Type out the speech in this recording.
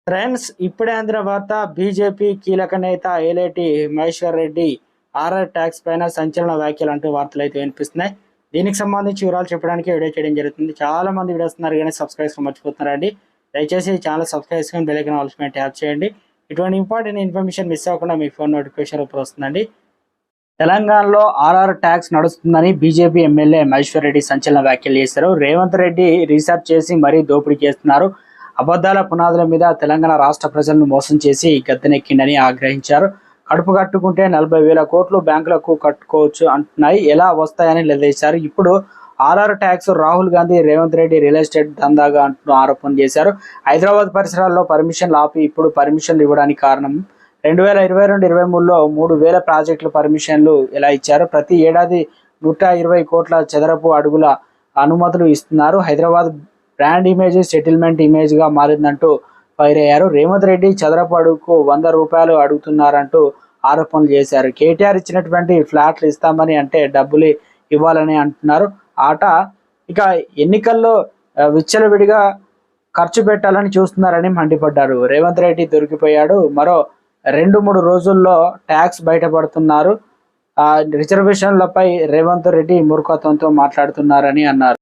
Friends, ఇప్పుడే అందిన వార్త. బీజేపీ కీలక నేత ఏలేటి మహేశ్వర్ రెడ్డి ఆర్ఆర్ ట్యాక్స్ పైన సంచలన వ్యాఖ్యలు అంటూ వార్తలు అయితే వినిపిస్తున్నాయి. దీనికి సంబంధించి వివరాలు చెప్పడానికి వీడియో చేయడం జరుగుతుంది. చాలా మంది వీడియోస్ ఉన్నారు కానీ సబ్స్క్రైబ్ మర్చిపోతున్నారండి. దయచేసి ఛానల్ సబ్స్క్రైబ్ చేసుకొని బెల్ ఐకాన్ ఆల్ ట్యాప్ చేయండి. ఇటువంటి ఇంపార్టెంట్ ఇన్ఫర్మేషన్ మిస్ అవ్వకుండా మీ ఫోన్ నోటిఫికేషన్ రూపంలో వస్తుందండి. తెలంగాణలో ఆర్ఆర్ ట్యాక్స్ నడుస్తుందని బీజేపీ ఎమ్మెల్యే మహేశ్వర్ రెడ్డి సంచలన వ్యాఖ్యలు చేశారు. రేవంత్ రెడ్డి రీసెర్చ్ చేసి మరీ దోపిడీ చేస్తున్నారు. అబద్ధాల పునాదుల మీద తెలంగాణ రాష్ట్ర ప్రజలను మోసం చేసి గద్దెనెక్కిందని ఆగ్రహించారు. కడుపు కట్టుకుంటే 40,000 కోట్లు బ్యాంకులకు కట్టుకోవచ్చు అంటున్నాయి, ఎలా వస్తాయని నిలదీశారు. ఇప్పుడు RR tax Rahul Gandhi, Revanth Reddy real estate దందాగా అంటూ ఆరోపణ చేశారు. హైదరాబాద్ పరిసరాల్లో పర్మిషన్లు ఆపి ఇప్పుడు పర్మిషన్లు ఇవ్వడానికి కారణం 2022-23లో 3,000 ప్రాజెక్టుల పర్మిషన్లు ఎలా ఇచ్చారు. ప్రతి ఏడాది 120 కోట్ల చదరపు అడుగుల అనుమతులు ఇస్తున్నారు. Hyderabad brand image settlement image గా మారిందంటూ ఫైర్ అయ్యారు. రేవంత్ రెడ్డి చదరపు అడుగుకు 100 రూపాయలు అడుగుతున్నారంటూ ఆరోపణలు చేశారు. కేటీఆర్ ఇచ్చినటువంటి ఫ్లాట్లు ఇస్తామని అంటే డబ్బులు ఇవ్వాలని అంటున్నారు. ఆట ఇక ఎన్నికల్లో విచ్చలవిడిగా ఖర్చు పెట్టాలని చూస్తున్నారని మండిపడ్డారు. రేవంత్ రెడ్డి దొరికిపోయాడు, మరో 2-3 రోజుల్లో ట్యాక్స్ బయటపడుతున్నారు. రిజర్వేషన్లపై రేవంత్ రెడ్డి మూర్ఖత్వంతో మాట్లాడుతున్నారని అన్నారు.